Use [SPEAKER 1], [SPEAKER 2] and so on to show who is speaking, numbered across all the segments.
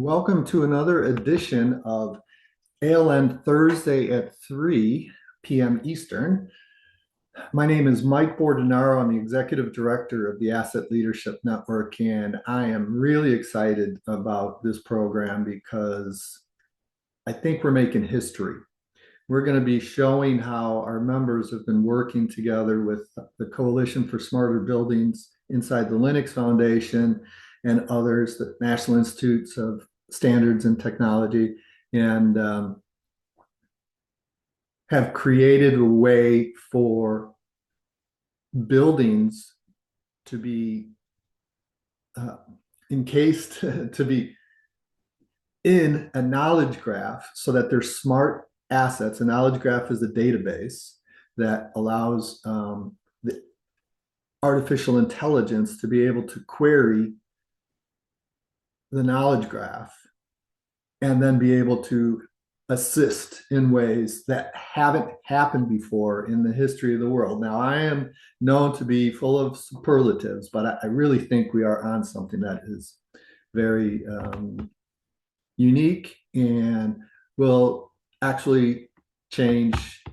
[SPEAKER 1] welcome to another edition of ALN Thursday at 3 p.m. Eastern. My name is Mike Bordenaro. I'm the Executive Director of the Asset Leadership Network, and I am really excited about this program because I think we're making history. We're going to be showing how our members have been working together with the Coalition for Smarter Buildings inside the Linux Foundation and others, the National Institutes of Standards and Technology, and have created a way for buildings to be encased, to be in a knowledge graph so that they're smart assets. A knowledge graph is a database that allows the artificial intelligence to be able to query the knowledge graph and then be able to assist in ways that haven't happened before in the history of the world. Now, I am known to be full of superlatives, but I really think we are on something that is very unique and will actually change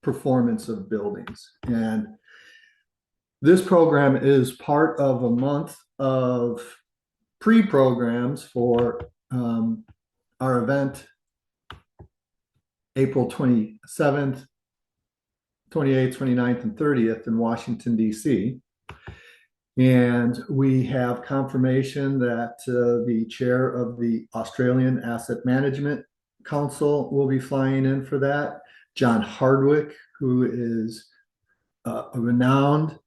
[SPEAKER 1] performance of buildings. And this program is part of a month of pre-programs for our event April 27th, 28th, 29th, and 30th in Washington, D.C. And we have confirmation that the chair of the Australian Asset Management Council will be flying in for that. John Hardwick, who is a renowned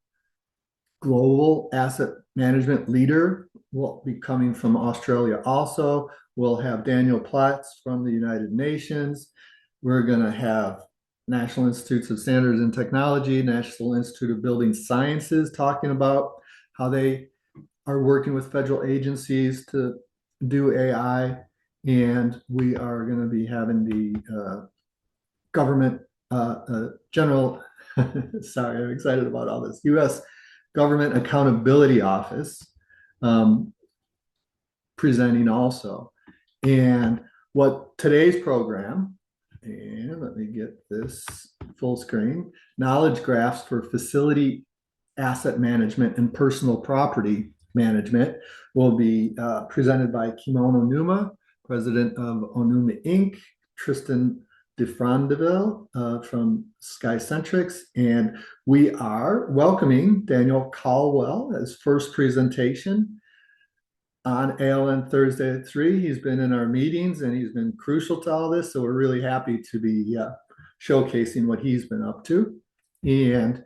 [SPEAKER 1] global asset management leader, will be coming from Australia also. We'll have Daniel Platts from the United Nations. We're going to have National Institutes of Standards and Technology, National Institute of Building Sciences talking about how they are working with federal agencies to do AI. And we are going to be having the government general, sorry, I'm excited about all this, U.S. Government Accountability Office presenting also. And what today's program, and let me get this full screen, knowledge graphs for facility asset management and personal property management, will be presented by Kimon Onuma, president of Onuma Inc., Tristan DeFrandeville from Skycentrics, and we are welcoming Daniel Caldwell as first presentation on ALN Thursday at 3. He's been in our meetings and he's been crucial to all this, so we're really happy to be showcasing what he's been up to. And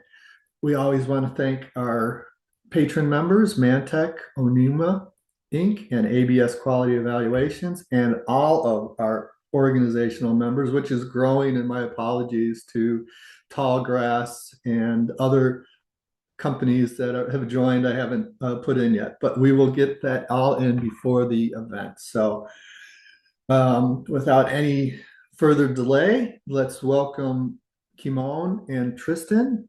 [SPEAKER 1] we always want to thank our patron members, Mantech, Onuma Inc., and ABS Quality Evaluations, and all of our organizational members, which is growing, and my apologies to Tallgrass and other companies that have joined. I haven't put in yet, but we will get that all in before the event. So without any further delay, let's welcome Kimon and Tristan.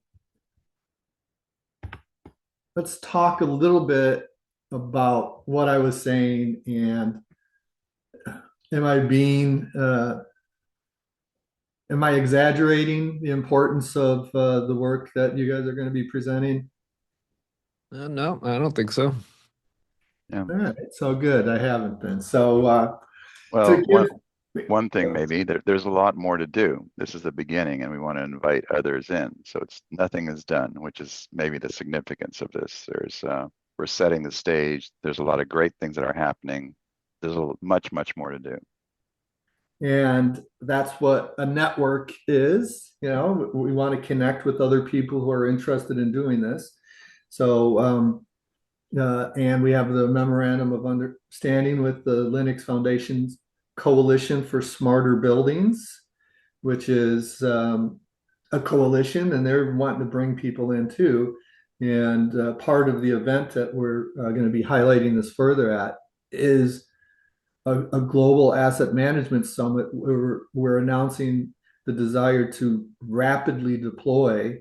[SPEAKER 1] Let's talk a little bit about what I was saying, and am I exaggerating the importance of the work that you guys are going to be presenting?
[SPEAKER 2] No, I don't think so.
[SPEAKER 1] Yeah. All right, so good. I haven't been. So
[SPEAKER 3] well,
[SPEAKER 1] to give
[SPEAKER 3] one thing maybe there's a lot more to do. This is the beginning, and we want to invite others in. So nothing is done, which is maybe the significance of this. We're setting the stage. There's a lot of great things that are happening. There's much more to do.
[SPEAKER 1] And that's what a network is. You know, we want to connect with other people who are interested in doing this. So, and we have the memorandum of understanding with the Linux Foundation's Coalition for Smarter Buildings, which is a coalition, and they're wanting to bring people in too. And part of the event that we're going to be highlighting this further at is a global asset management summit where we're announcing the desire to rapidly deploy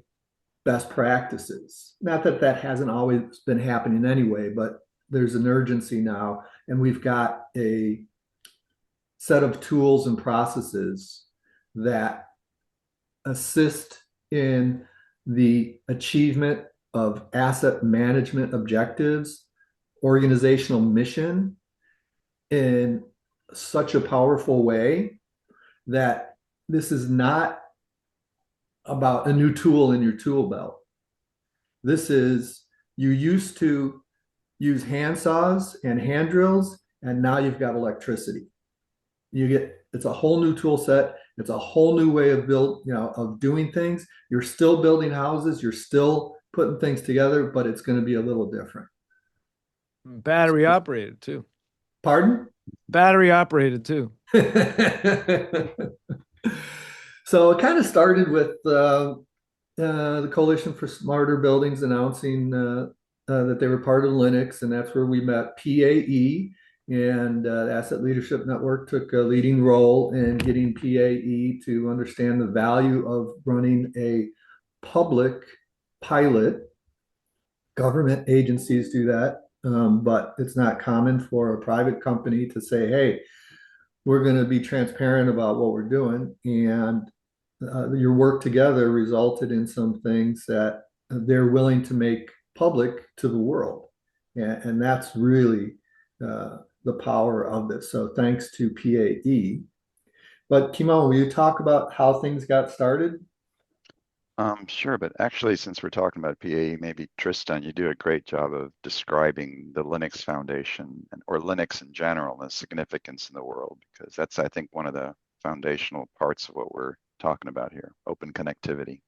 [SPEAKER 1] best practices. Not that that hasn't always been happening anyway, but there's an urgency now And we've got a set of tools and processes that assist in the achievement of asset management objectives, organizational mission in such a powerful way that this is not about a new tool in your tool belt. This is, you used to use hand saws and hand drills, and now you've got electricity. It's a whole new tool set. It's a whole new way of of doing things. You're still building houses, you're still putting things together, but it's going to be a little different.
[SPEAKER 2] Battery operated too.
[SPEAKER 1] Pardon?
[SPEAKER 2] Battery operated too.
[SPEAKER 1] So it kind of started with the Coalition for Smarter Buildings announcing that they were part of Linux, and that's where we met PAE. And the Asset Leadership Network took a leading role in getting PAE to understand the value of running a public pilot. Government agencies do that, but it's not common for a private company to say, hey, we're going to be transparent about what we're doing. And your work together resulted in some things that they're willing to make public to the world. And that's really the power of this. So thanks to PAE. But Kimon, will you talk about how things got started?
[SPEAKER 3] Sure, but actually, since we're talking about PAE, maybe Tristan, you do a great job of describing the Linux Foundation or Linux in general and the significance in the world, because that's, I think, one of the foundational parts of what we're talking about here, open connectivity.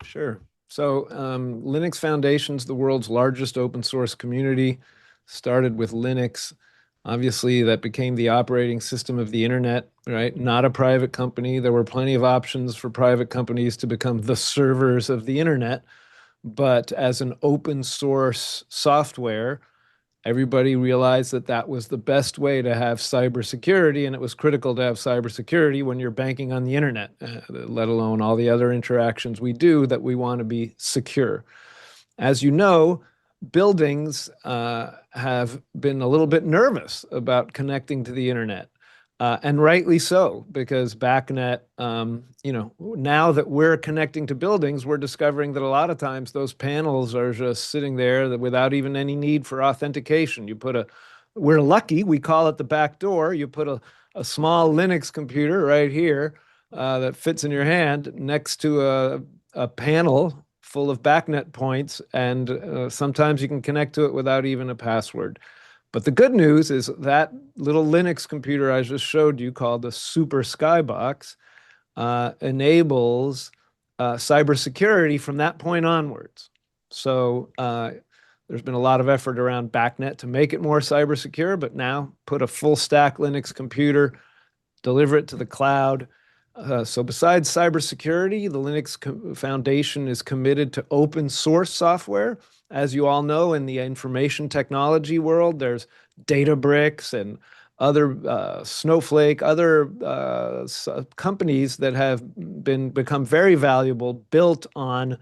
[SPEAKER 2] Sure. So Linux Foundation's the world's largest open source community. Started with Linux. Obviously, that became the operating system of the internet, right? Not a private company. There were plenty of options for private companies to become the servers of the internet. But as an open source software, everybody realized that that was the best way to have cybersecurity, and it was critical to have cybersecurity when you're banking on the internet, let alone all the other interactions we do that we want to be secure. As you know, buildings have been a little bit nervous about connecting to the internet. And rightly so, because BACnet, now that we're connecting to buildings, we're discovering that a lot of times those panels are just sitting there without even any need for authentication. We're lucky, we call it the back door. You put a small Linux computer right here that fits in your hand next to a panel full of BACnet points, and sometimes you can connect to it without even a password. But the good news is that little Linux computer I just showed you, called the Super Skybox, enables cybersecurity from that point onwards. So there's been a lot of effort around BACnet to make it more cyber secure, but now put a full stack Linux computer, deliver it to the cloud. So besides cybersecurity, the Linux Foundation is committed to open source software. As you all know, in the information technology world, there's Databricks and other Snowflake, other companies that have become very valuable, built on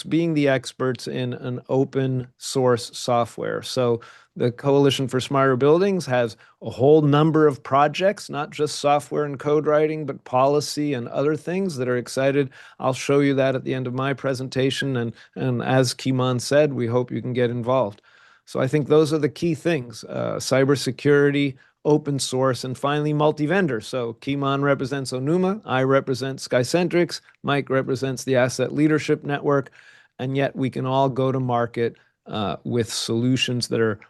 [SPEAKER 2] being the experts in an open source software. So the Coalition for Smarter Buildings has a whole number of projects, not just software and code writing, but policy and other things that are excited. I'll show you that at the end of my presentation. And as Kimon said, we hope you can get involved. So I think those are the key things: cybersecurity, open source, and finally multi-vendor. So Kimon represents Onuma, I represent Skycentrics, Mike represents the Asset Leadership Network, and yet we can all go to market with solutions that are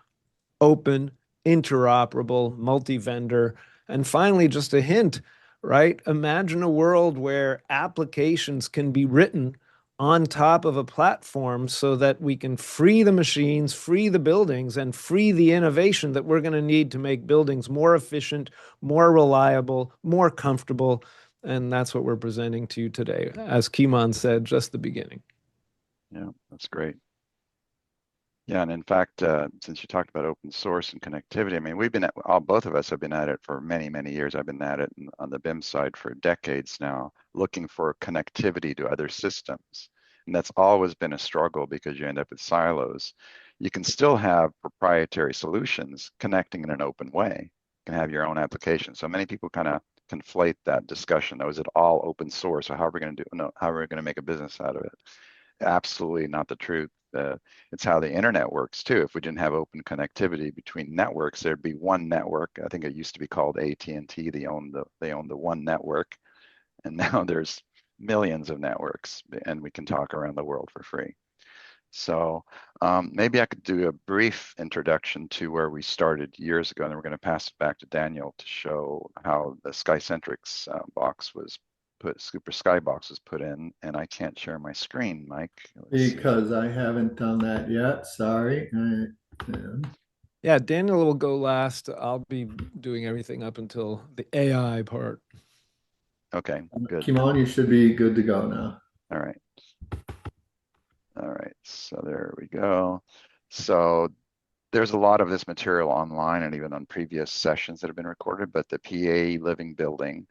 [SPEAKER 2] open, interoperable, multi-vendor. And finally, just a hint, right? Imagine a world where applications can be written on top of a platform so that we can free the machines, free the buildings, and free the innovation that we're going to need to make buildings more efficient, more reliable, more comfortable. And that's what we're presenting to you today. As Kimon said, just the beginning.
[SPEAKER 3] Yeah, that's great. Yeah, and in fact, since you talked about open source and connectivity, I mean, both of us have been at it for many, many years. I've been at it on the BIM side for decades now, looking for connectivity to other systems. And that's always been a struggle because you end up with silos. you can still have proprietary solutions connecting in an open way. You can have your own application. So many people kind of conflate that discussion. Oh, is it all open source? Or how are we going to do? No, how are we going to make a business out of it? Absolutely not the truth. It's how the internet works too. If we didn't have open connectivity between networks, there'd be one network. I think it used to be called AT&T. They own the one network, and now there's millions of networks, and we can talk around the world for free. So maybe I could do a brief introduction to where we started years ago, and then we're going to pass it back to Daniel to show how the Skycentrics box was put, Super Skybox was put in, and I can't share my screen, Mike.
[SPEAKER 1] Because I haven't done that yet. Sorry.
[SPEAKER 2] Yeah, Daniel will go last. I'll be doing everything up until the AI part.
[SPEAKER 3] Okay, good.
[SPEAKER 1] Kimon, you should be good to go now.
[SPEAKER 3] All right. All right, so there we go. So there's a lot of this material online and even on previous sessions that have been recorded, but the PA Living Building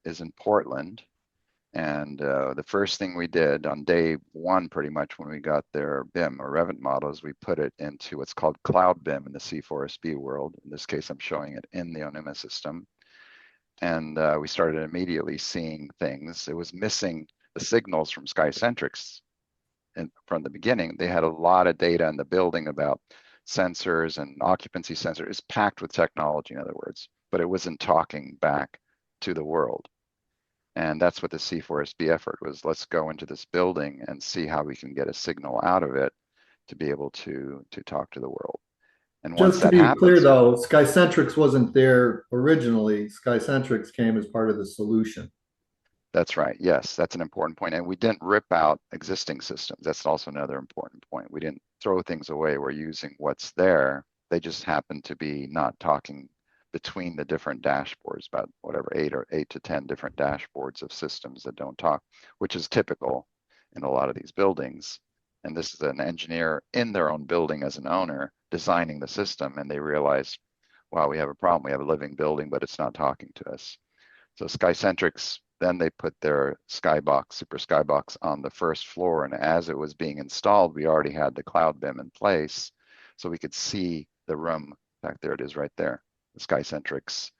[SPEAKER 3] is in Portland. And the first thing we did on day one, pretty much when we got their BIM or Revit models, we put it into what's called Cloud BIM in the C4SB world. In this case, I'm showing it in the Onuma system. And we started immediately seeing things. It was missing the signals from Skycentrics. And from the beginning, they had a lot of data in the building about sensors and occupancy sensors. It's packed with technology, in other words, but it wasn't talking back to the world. And that's what the C4SB effort was. Let's go into this building and see how we can get a signal out of it to be able to talk to the world. And once
[SPEAKER 1] Just to
[SPEAKER 3] that
[SPEAKER 1] be clear
[SPEAKER 3] happens,
[SPEAKER 1] though, Skycentrics wasn't there originally. Skycentrics came as part of the solution.
[SPEAKER 3] that's right. Yes, that's an important point. And we didn't rip out existing systems. That's also another important point. We didn't throw things away. We're using what's there. They just happen to be not talking between the different dashboards, about whatever, 8 to 10 different dashboards of systems that don't talk, which is typical in a lot of these buildings. And this is an engineer in their own building as an owner designing the system, and they realize, wow, we have a problem. We have a living building, but it's not talking to us. So Skycentrics, then they put their Skybox, Super Skybox on the first floor. And as it was being installed, we already had the Cloud BIM in place. So we could see the room. In fact, there it is right there, the Skycentrics.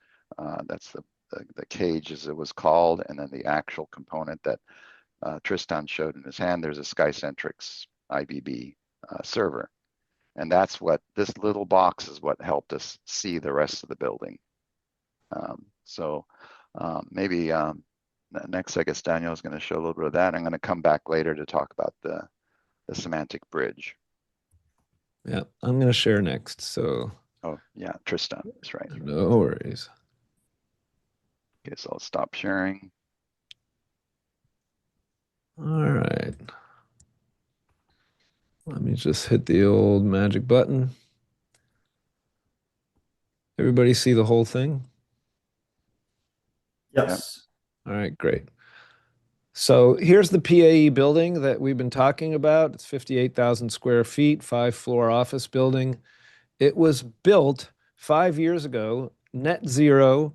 [SPEAKER 3] That's the cage as it was called. And then the actual component that Tristan showed in his hand, there's a Skycentrics IBB server. And that's what this little box is what helped us see the rest of the building. Maybe next, I guess Daniel is going to show a little bit of that. I'm going to come back later to talk about the semantic bridge.
[SPEAKER 2] Yeah, I'm going to share next. So,
[SPEAKER 3] oh yeah, Tristan is right.
[SPEAKER 2] No worries.
[SPEAKER 3] Okay, so I'll stop sharing.
[SPEAKER 2] All right. Let me just hit the old magic button. Everybody see the whole thing?
[SPEAKER 1] Yes.
[SPEAKER 2] All right, great. So here's the PAE building that we've been talking about. It's 58,000 square feet, 5-floor office building. It was built 5 years ago, net zero,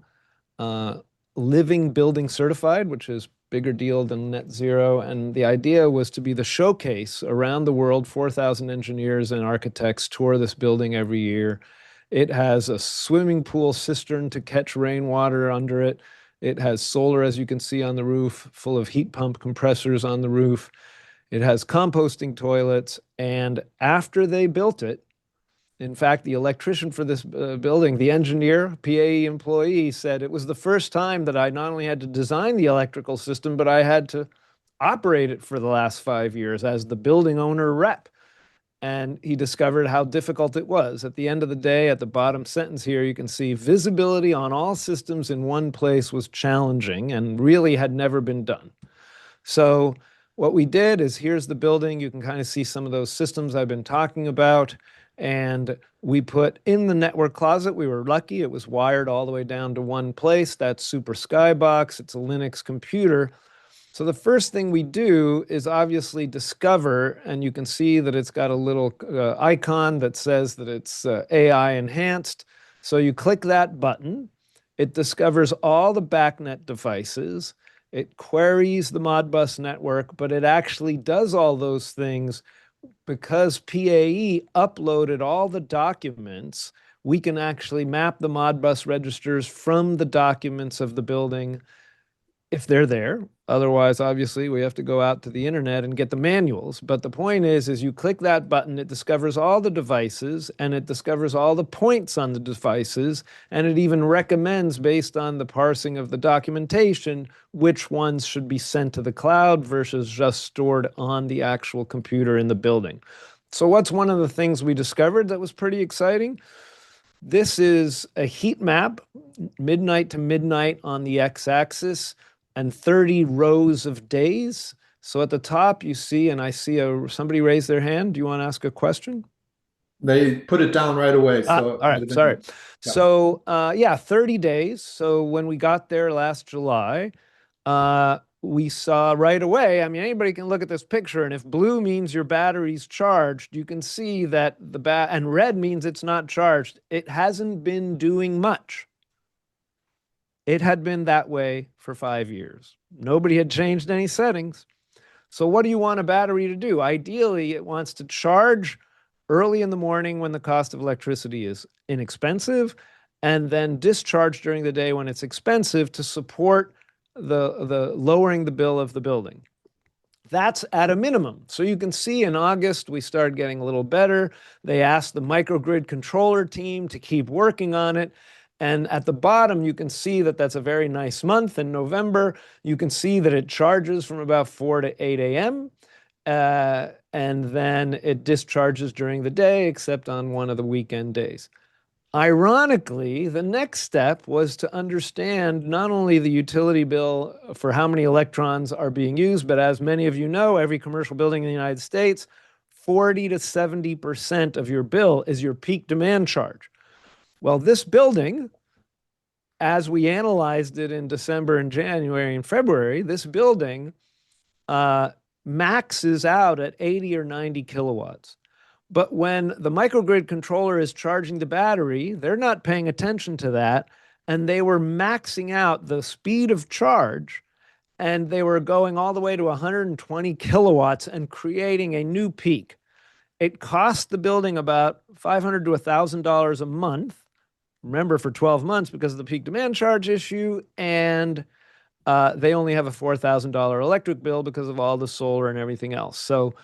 [SPEAKER 2] living building certified, which is bigger deal than net zero. And the idea was to be the showcase around the world. 4,000 engineers and architects tour this building every year. It has a swimming pool cistern to catch rainwater under it. It has solar, as you can see on the roof, full of heat pump compressors on the roof. It has composting toilets. And after they built it, in fact, the electrician for this building, the engineer, PAE employee, said it was the first time that I not only had to design the electrical system, but I had to operate it for the last 5 years as the building owner rep. And he discovered how difficult it was. At the end of the day, at the bottom sentence here, you can see visibility on all systems in one place was challenging and really had never been done. So what we did is here's the building. You can kind of see some of those systems I've been talking about. And we put in the network closet. We were lucky. It was wired all the way down to one place. That's Super Skybox. It's a Linux computer. So the first thing we do is obviously discover, and you can see that it's got a little icon that says that it's AI enhanced. So you click that button. It discovers all the BACnet devices. It queries the Modbus network, but it actually does all those things because PAE uploaded all the documents, we can actually map the Modbus registers from the documents of the building if they're there. Otherwise, obviously, we have to go out to the internet and get the manuals. But the point is you click that button, it discovers all the devices, and it discovers all the points on the devices, and it even recommends, based on the parsing of the documentation, which ones should be sent to the cloud versus just stored on the actual computer in the building. So what's one of the things we discovered that was pretty exciting? This is a heat map, midnight to midnight on the x-axis, and 30 rows of days. So at the top you see, and I see somebody raise their hand. Do you want to ask a question?
[SPEAKER 1] They put it down right away. So
[SPEAKER 2] all right, sorry.
[SPEAKER 1] Yeah.
[SPEAKER 2] So yeah, 30 days. So when we got there last July, we saw right away, I mean, anybody can look at this picture, and if blue means your battery's charged, you can see that and red means it's not charged. It hasn't been doing much. It had been that way for 5 years. Nobody had changed any settings. So what do you want a battery to do? Ideally, it wants to charge early in the morning when the cost of electricity is inexpensive, and then discharge during the day when it's expensive to support the lowering the bill of the building. That's at a minimum. So you can see in August, we started getting a little better. They asked the microgrid controller team to keep working on it. And at the bottom, you can see that that's a very nice month. In November, you can see that it charges from about 4 to 8 a.m. And then it discharges during the day, except on one of the weekend days. Ironically, the next step was to understand not only the utility bill for how many electrons are being used, but as many of you know, every commercial building in the United States, 40 to 70% of your bill is your peak demand charge. Well, this building, as we analyzed it in December and January and February, this building maxes out at 80 or 90 kilowatts. But when the microgrid controller is charging the battery, they're not paying attention to that. And they were maxing out the speed of charge, and they were going all the way to 120 kilowatts and creating a new peak. It cost the building about $500 to $1,000 a month. Remember, for 12 months because of the peak demand charge issue, and they only have a $4,000 electric bill because of all the solar and everything else. So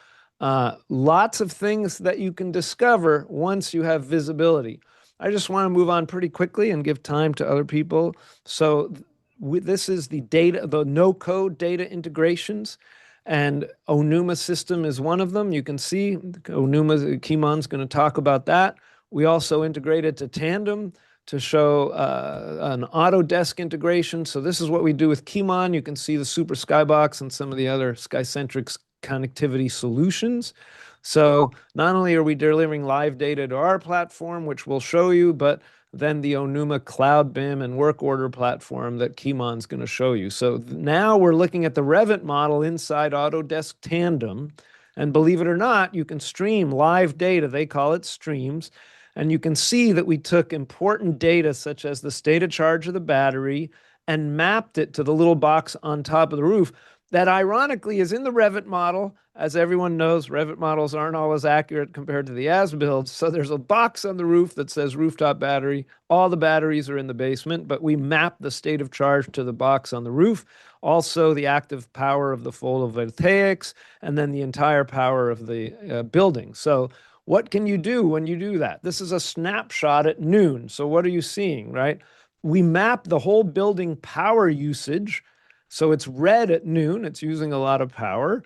[SPEAKER 2] lots of things that you can discover once you have visibility. I just want to move on pretty quickly and give time to other people. So this is the data, the no-code data integrations, and Onuma system is one of them. You can see Onuma, Kimon's going to talk about that. We also integrated to Tandem to show an Autodesk integration. So this is what we do with Kimon. You can see the Super Skybox and some of the other Skycentric connectivity solutions. So not only are we delivering live data to our platform, which we'll show you, but then the Onuma Cloud BIM and work order platform that Kimon's going to show you. So now we're looking at the Revit model inside Autodesk Tandem. And believe it or not, you can stream live data. They call it streams. And you can see that we took important data such as the state of charge of the battery and mapped it to the little box on top of the roof that ironically is in the Revit model. As everyone knows, Revit models aren't always accurate compared to the as-builds. So there's a box on the roof that says rooftop battery. All the batteries are in the basement, but we map the state of charge to the box on the roof. Also the active power of the photovoltaics, and then the entire power of the building. So what can you do when you do that? This is a snapshot at noon. So what are you seeing, right? We map the whole building power usage. So it's red at noon, it's using a lot of power,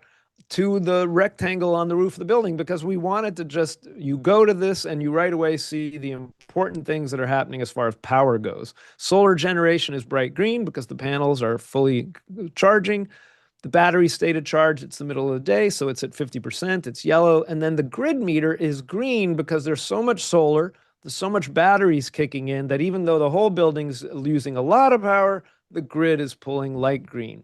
[SPEAKER 2] to the rectangle on the roof of the building, because we wanted to just, you go to this and you right away see the important things that are happening as far as power goes. Solar generation is bright green because the panels are fully charging. The battery state of charge, it's the middle of the day, so it's at 50%, it's yellow. And then the grid meter is green because there's so much solar, there's so much batteries kicking in that even though the whole building's using a lot of power, the grid is pulling light green.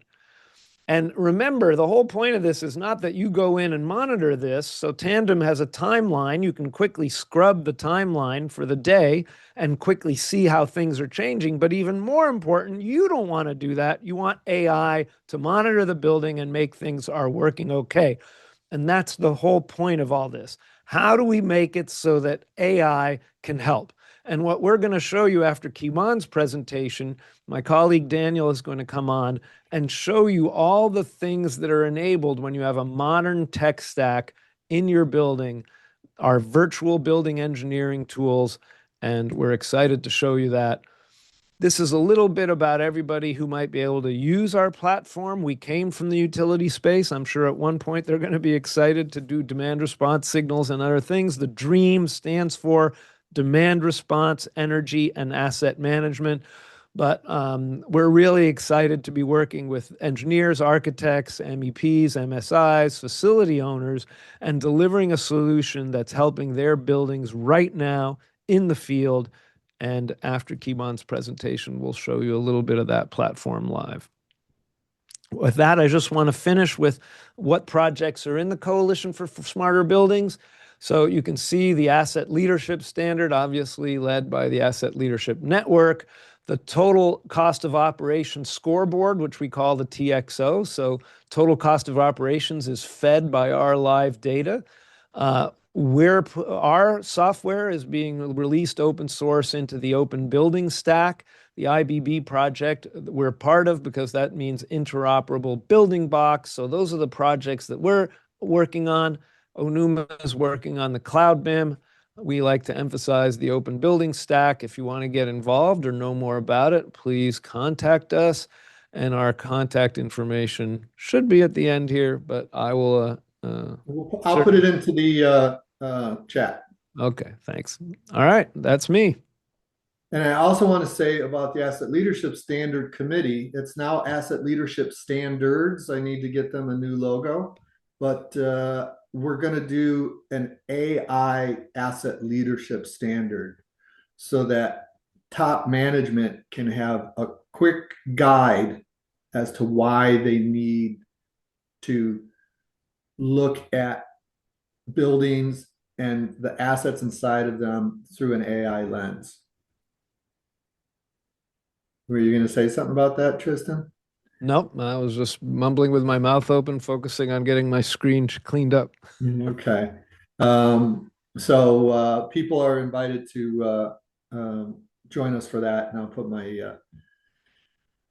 [SPEAKER 2] And remember, the whole point of this is not that you go in and monitor this. So Tandem has a timeline. You can quickly scrub the timeline for the day and quickly see how things are changing. But even more important, you don't want to do that. You want AI to monitor the building and make things are working okay. And that's the whole point of all this. How do we make it so that AI can help? And what we're going to show you after Kimon's presentation, my colleague Daniel is going to come on and show you all the things that are enabled when you have a modern tech stack in your building, our virtual building engineering tools, and we're excited to show you that. This is a little bit about everybody who might be able to use our platform. We came from the utility space. I'm sure at one point they're going to be excited to do demand response signals and other things. The DREAM stands for Demand Response, Energy, and Asset Management. But we're really excited to be working with engineers, architects, MEPs, MSIs, facility owners, and delivering a solution that's helping their buildings right now in the field. And after Kimon's presentation, we'll show you a little bit of that platform live. With that, I just want to finish with what projects are in the Coalition for Smarter Buildings. So you can see the Asset Leadership Standard, obviously led by the Asset Leadership Network, the Total Cost of Operations Scoreboard, which we call the TXO. So total cost of operations is fed by our live data. Our software is being released open source into the Open Building Stack, the IBB project we're part of, because that means interoperable building blocks. So those are the projects that we're working on. Onuma is working on the Cloud BIM. We like to emphasize the Open Building Stack. If you want to get involved or know more about it, please contact us. And our contact information should be at the end here, but I will.
[SPEAKER 1] I'll put it into the chat.
[SPEAKER 2] Okay, thanks. All right, that's me.
[SPEAKER 1] And I also want to say about the Asset Leadership Standard Committee, it's now Asset Leadership Standards. I need to get them a new logo, but we're going to do an AI asset leadership standard so that top management can have a quick guide as to why they need to look at buildings and the assets inside of them through an AI lens. Were you going to say something about that, Tristan?
[SPEAKER 2] Nope, I was just mumbling with my mouth open, focusing on getting my screen cleaned up.
[SPEAKER 1] Okay. So people are invited to join us for that, and I'll put my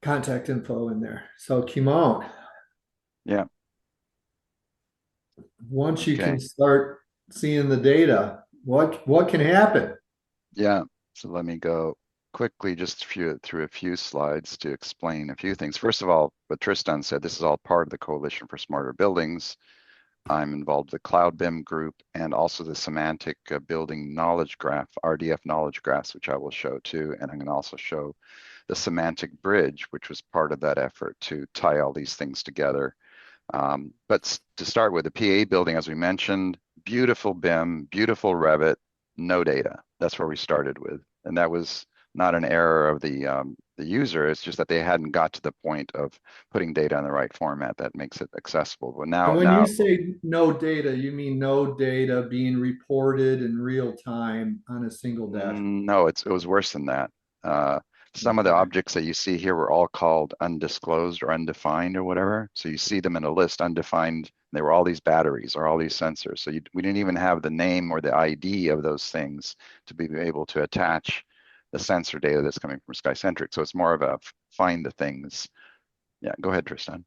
[SPEAKER 1] contact info in there. So Kimon,
[SPEAKER 3] Yeah.
[SPEAKER 1] once you
[SPEAKER 3] Okay.
[SPEAKER 1] can start seeing the data, what can happen?
[SPEAKER 3] Yeah. So let me go quickly just through a few slides to explain a few things. First of all, what Tristan said, this is all part of the Coalition for Smarter Buildings. I'm involved with the Cloud BIM group and also the Semantic Building Knowledge Graph, RDF Knowledge Graphs, which I will show too. And I'm going to also show the Semantic Bridge, which was part of that effort to tie all these things together. But to start with, the PA building, as we mentioned, beautiful BIM, beautiful Revit, no data. That's where we started with. And that was not an error of the user. It's just that they hadn't got to the point of putting data in the right format that makes it accessible. But now,
[SPEAKER 1] And when you say no data, you mean no data being reported in real time on a single dashboard?
[SPEAKER 3] No, it was worse than that. Some of the objects that you see here were all called undisclosed or undefined or whatever. So you see them in a list, undefined. There were all these batteries or all these sensors. So we didn't even have the name or the ID of those things to be able to attach the sensor data that's coming from SkyCentric. So it's more of a find the things. Yeah, go ahead, Tristan.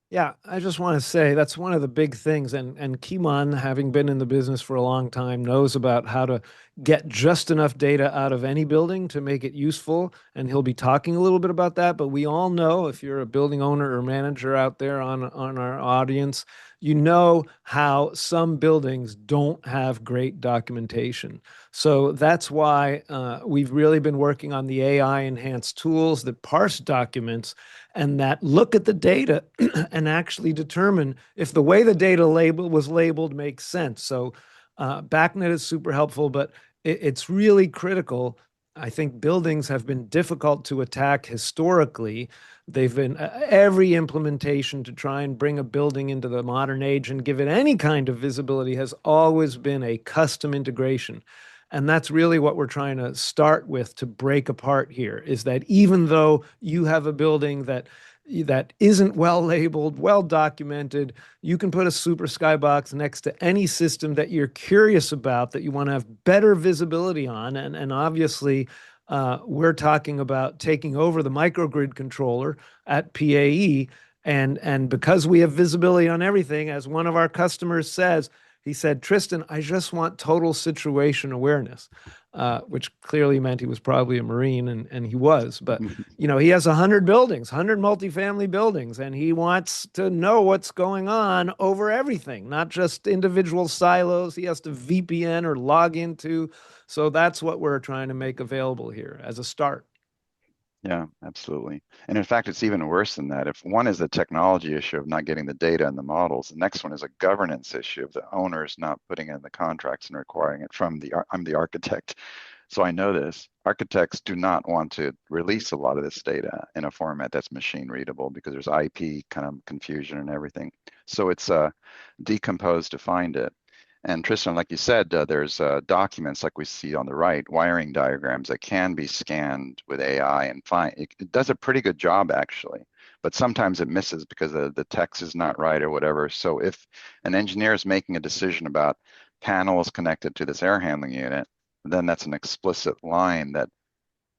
[SPEAKER 2] Yeah, I just want to say that's one of the big things. And Kimon, having been in the business for a long time, knows about how to get just enough data out of any building to make it useful. And he'll be talking a little bit about that. But we all know, if you're a building owner or manager out there on our audience, you know how some buildings don't have great documentation. So that's why we've really been working on the AI enhanced tools that parse documents and that look at the data and actually determine if the way the data was labeled makes sense. So BACnet is super helpful, but it's really critical. I think buildings have been difficult to attack historically. They've been every implementation to try and bring a building into the modern age and give it any kind of visibility has always been a custom integration. And that's really what we're trying to start with to break apart here, is that even though you have a building that that isn't well labeled, well documented. You can put a super skybox next to any system that you're curious about, that you want to have better visibility on. And obviously, we're talking about taking over the microgrid controller at PAE. And because we have visibility on everything, as one of our customers says, he said, Tristan, I just want total situation awareness, which clearly meant he was probably a Marine, and he was. But he has 100 buildings, 100 multifamily buildings, and he wants to know what's going on over everything, not just individual silos he has to VPN or log into. So that's what we're trying to make available here as a start.
[SPEAKER 3] Yeah, absolutely. And in fact, it's even worse than that. If one is a technology issue of not getting the data and the models, the next one is a governance issue of the owners not putting in the contracts and requiring it from I'm the architect. So I know this. Architects do not want to release a lot of this data in a format that's machine readable because there's IP kind of confusion and everything. So it's decomposed to find it. And Tristan, like you said, there's documents like we see on the right, wiring diagrams that can be scanned with AI and find. It does a pretty good job actually, but sometimes it misses because the text is not right or whatever. So if an engineer is making a decision about panels connected to this air handling unit, then that's an explicit line that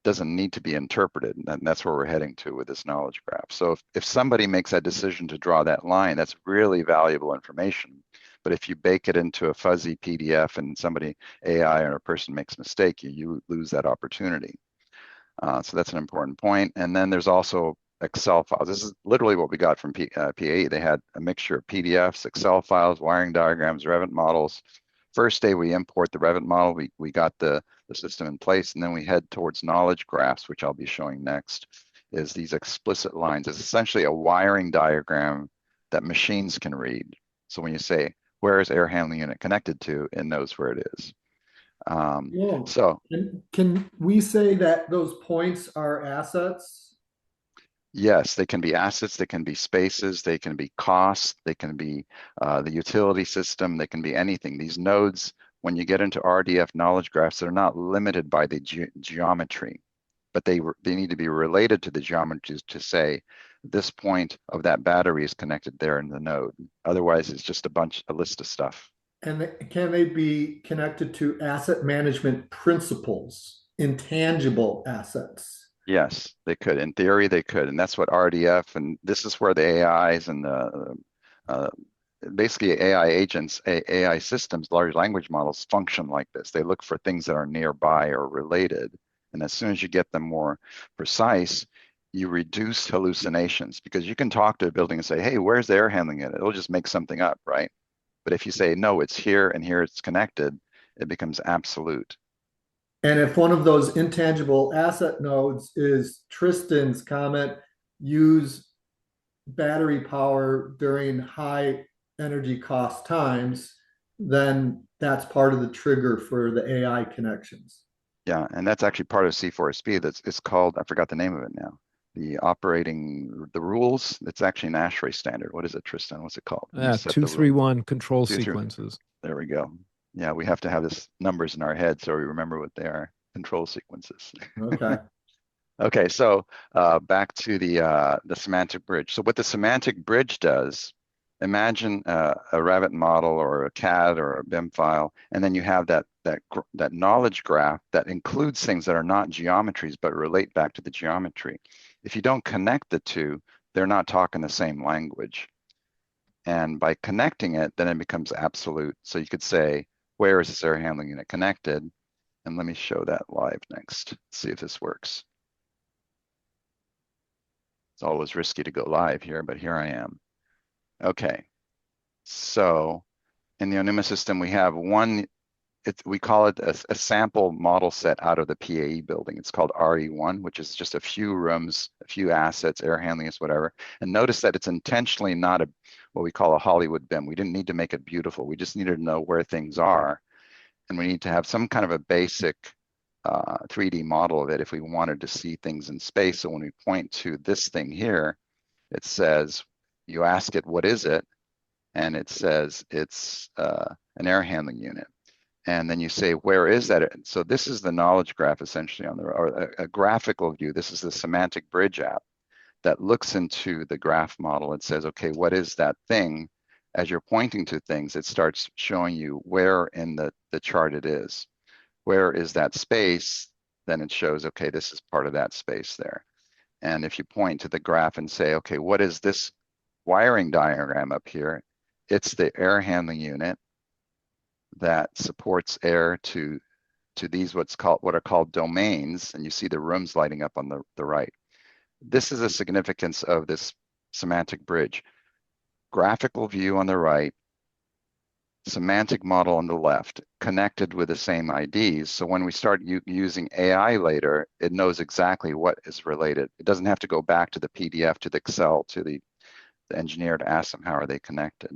[SPEAKER 3] doesn't need to be interpreted. And that's where we're heading to with this knowledge graph. So if somebody makes that decision to draw that line, that's really valuable information. But if you bake it into a fuzzy PDF and somebody, AI or a person makes a mistake, you lose that opportunity. So that's an important point. And then there's also Excel files. This is literally what we got from PAE. They had a mixture of PDFs, Excel files, wiring diagrams, Revit models. First day we import the Revit model, we got the system in place, and then we head towards knowledge graphs, which I'll be showing next, is these explicit lines. It's essentially a wiring diagram that machines can read. So when you say, where is air handling unit connected to, it knows where it is.
[SPEAKER 1] Whoa.
[SPEAKER 3] So
[SPEAKER 1] Can we say that those points are assets?
[SPEAKER 3] yes, they can be assets, they can be spaces, they can be costs, they can be the utility system, they can be anything. These nodes, when you get into RDF knowledge graphs, they're not limited by the geometry, but they need to be related to the geometries to say this point of that battery is connected there in the node. Otherwise, it's just a list of stuff.
[SPEAKER 1] And can they be connected to asset management principles, intangible assets?
[SPEAKER 3] Yes, they could. In theory, they could, and that's what RDF, and this is where the AIs and the basically AI agents, AI systems, large language models function like this. They look for things that are nearby or related, and as soon as you get them more precise, you reduce hallucinations because you can talk to a building and say, "Hey, where's the air handling unit?" It'll just make something up, right? But if you say, "No, it's here and here it's connected," it becomes absolute.
[SPEAKER 1] And if one of those intangible asset nodes is Tristan's comment, use battery power during high energy cost times, then that's part of the trigger for the AI connections.
[SPEAKER 3] Yeah, and that's actually part of C4SP. It's called, I forgot the name of it now. The rules. It's actually an ASHRAE standard. What is it, Tristan? What's it called? You set the rule.
[SPEAKER 2] 231 control
[SPEAKER 3] Two, three.
[SPEAKER 2] sequences.
[SPEAKER 3] There we go. Yeah, we have to have this numbers in our head so we remember what they are. Control sequences.
[SPEAKER 1] Okay.
[SPEAKER 3] Okay, so back to the semantic bridge. So what the semantic bridge does, imagine a Revit model or a CAD or a BIM file, and then you have that knowledge graph that includes things that are not geometries but relate back to the geometry. If you don't connect the two, they're not talking the same language. And by connecting it, then it becomes absolute. So you could say, where is this air handling unit connected? And let me show that live next. See if this works. It's always risky to go live here, but here I am. Okay, so in the Onuma system, we have we call it a sample model set out of the PAE building. It's called RE1, which is just a few rooms, a few assets, air handling, whatever. And notice that it's intentionally not what we call a Hollywood BIM. We didn't need to make it beautiful. We just needed to know where things are. And we need to have some kind of a basic 3D model of it if we wanted to see things in space. So when we point to this thing here, it says, you ask it, what is it? And it says it's an air handling unit. And then you say, where is that? So this is the knowledge graph essentially or a graphical view. This is the semantic bridge app that looks into the graph model and says, okay, what is that thing? As you're pointing to things, it starts showing you where in the chart it is. Where is that space? Then it shows, okay, this is part of that space there. And if you point to the graph and say, okay, what is this wiring diagram up here? It's the air handling unit that supports air to these what are called domains, and you see the rooms lighting up on the right. This is a significance of this semantic bridge. Graphical view on the right, semantic model on the left, connected with the same IDs. So when we start using AI later, it knows exactly what is related. It doesn't have to go back to the PDF, to the Excel, to the engineer to ask them how are they connected.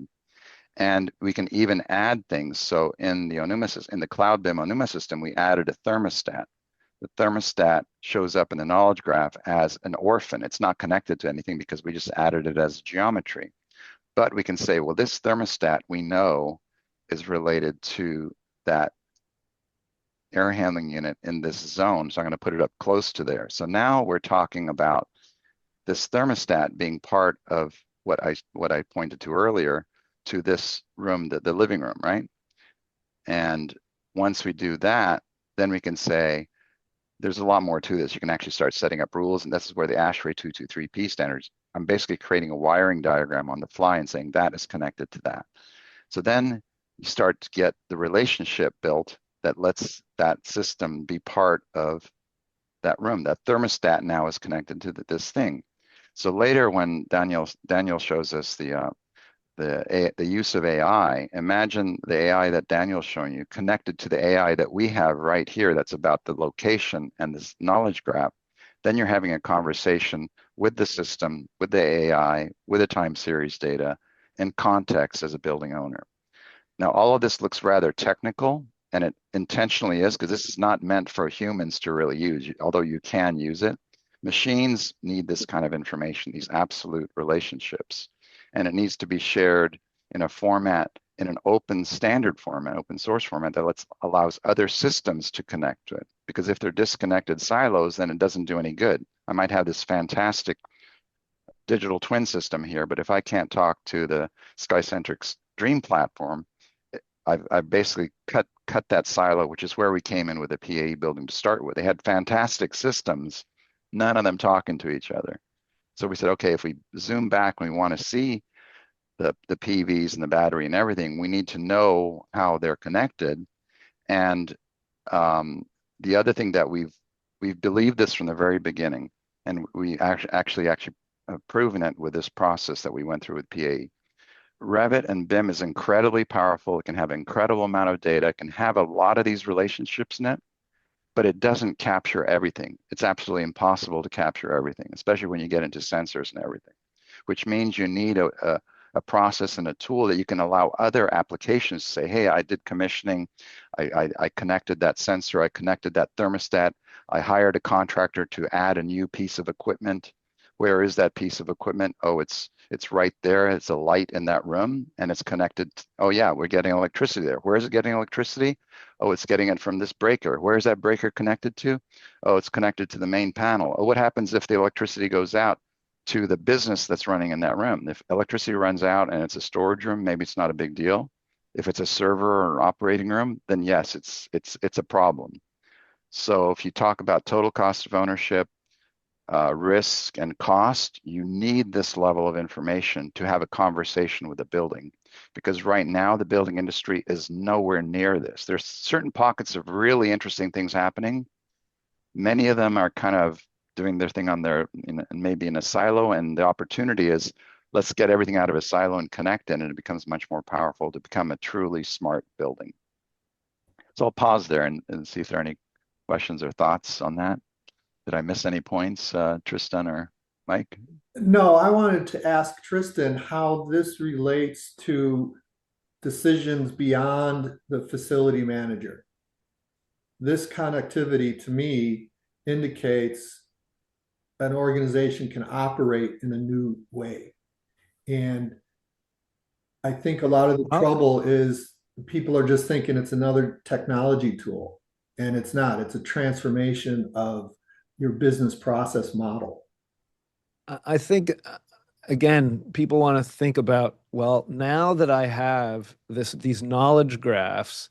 [SPEAKER 3] And we can even add things. So in the Cloud BIM Onuma system, we added a thermostat. The thermostat shows up in the knowledge graph as an orphan. It's not connected to anything because we just added it as geometry. But we can say, well, this thermostat we know is related to that air handling unit in this zone. So I'm going to put it up close to there. So now we're talking about this thermostat being part of what I pointed to earlier, to this room, the living room, right? And once we do that, then we can say, there's a lot more to this. You can actually start setting up rules, and this is where the ASHRAE 223P standards, I'm basically creating a wiring diagram on the fly and saying that is connected to that. So then you start to get the relationship built that lets that system be part of that room. That thermostat now is connected to this thing. So later when Daniel shows us the use of AI, imagine the AI that Daniel's showing you connected to the AI that we have right here that's about the location and this knowledge graph. Then you're having a conversation with the system, with the AI, with the time series data, in context as a building owner. Now, all of this looks rather technical, and it intentionally is, because this is not meant for humans to really use, although you can use it. Machines need this kind of information, these absolute relationships, and it needs to be shared in a format, in an open standard format, open source format that allows other systems to connect to it. Because if they're disconnected silos, then it doesn't do any good. I might have this fantastic digital twin system here, but if I can't talk to the SkyCentric Dream platform, I've basically cut that silo, which is where we came in with the PAE building to start with. They had fantastic systems, none of them talking to each other. So we said, okay, if we zoom back and we want to see the PVs and the battery and everything, we need to know how they're connected. And the other thing that we've believed this from the very beginning, and we actually have proven it with this process that we went through with PAE. Revit and BIM is incredibly powerful. It can have an incredible amount of data. It can have a lot of these relationships in it, but it doesn't capture everything. It's absolutely impossible to capture everything, especially when you get into sensors and everything, which means you need a process and a tool that you can allow other applications to say, hey, I did commissioning, I connected that sensor, I connected that thermostat, I hired a contractor to add a new piece of equipment. Where is that piece of equipment? Oh, it's right there. It's a light in that room, and it's connected. Oh yeah, we're getting electricity there. Where is it getting electricity? Oh, it's getting it from this breaker. Where is that breaker connected to? Oh, it's connected to the main panel. Oh, what happens if the electricity goes out to the business that's running in that room? If electricity runs out and it's a storage room, maybe it's not a big deal. If it's a server or operating room, then yes, it's a problem. So if you talk about total cost of ownership, risk and cost, you need this level of information to have a conversation with the building. Because right now, the building industry is nowhere near this. There's certain pockets of really interesting things happening. Many of them are kind of doing their thing on their, maybe in a silo, and the opportunity is, let's get everything out of a silo and connect it, and it becomes much more powerful to become a truly smart building. So I'll pause there and see if there are any questions or thoughts on that. Did I miss any points, Tristan or Mike?
[SPEAKER 1] No, I wanted to ask Tristan how this relates to decisions beyond the facility manager. This connectivity to me indicates an organization can operate in a new way. And I think a lot of the trouble is people are just thinking it's another technology tool, and it's not. It's a transformation of your business process model.
[SPEAKER 2] I think again, people want to think about, well, now that I have these knowledge graphs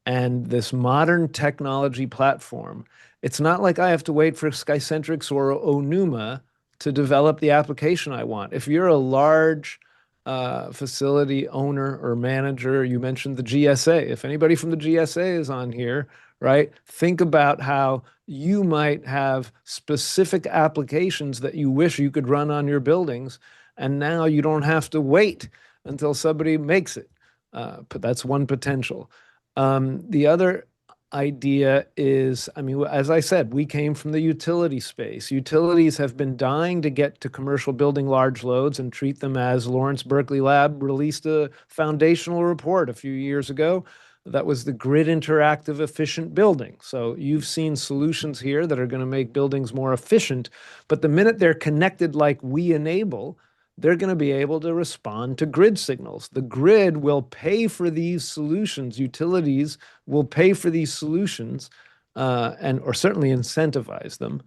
[SPEAKER 2] and this modern technology platform, it's not like I have to wait for Skycentrics or Onuma to develop the application I want. If you're a large facility owner or manager, you mentioned the GSA. If anybody from the GSA is on here, right, think about how you might have specific applications that you wish you could run on your buildings, and now you don't have to wait until somebody makes it. But that's one potential. The other idea is, I mean, as I said, we came from the utility space. Utilities have been dying to get to commercial building large loads and treat them as Lawrence Berkeley Lab released a foundational report a few years ago. That was the grid interactive efficient building. So you've seen solutions here that are going to make buildings more efficient, but the minute they're connected like we enable, they're going to be able to respond to grid signals. The grid will pay for these solutions. Utilities will pay for these solutions, and or certainly incentivize them,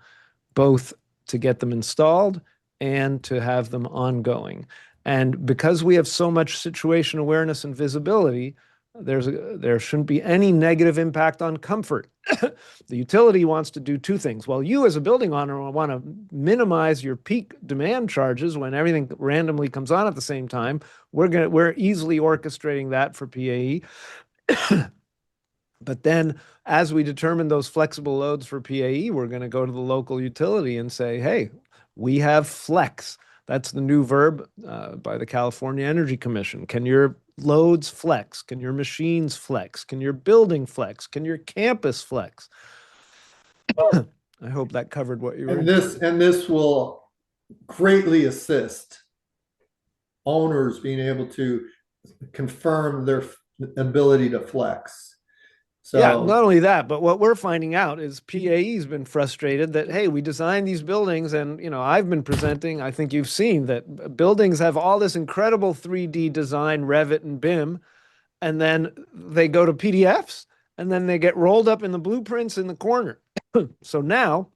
[SPEAKER 2] both to get them installed and to have them ongoing. And because we have so much situation awareness and visibility, there shouldn't be any negative impact on comfort. The utility wants to do two things. Well, you as a building owner want to minimize your peak demand charges when everything randomly comes on at the same time. We're easily orchestrating that for PAE. But then as we determine those flexible loads for PAE, we're going to go to the local utility and say, hey, we have flex. That's the new verb by the California Energy Commission. Can your loads flex? Can your machines flex? Can your building flex? Can your campus flex? I hope that covered what you were.
[SPEAKER 1] And this will greatly assist owners being able to confirm their ability to flex. So
[SPEAKER 2] yeah, not only that, but what we're finding out is PAE's been frustrated that, hey, we designed these buildings and, I've been presenting, I think you've seen that buildings have all this incredible 3D design, Revit and BIM, and then they go to PDFs and then they get rolled up in the blueprints in the corner. So now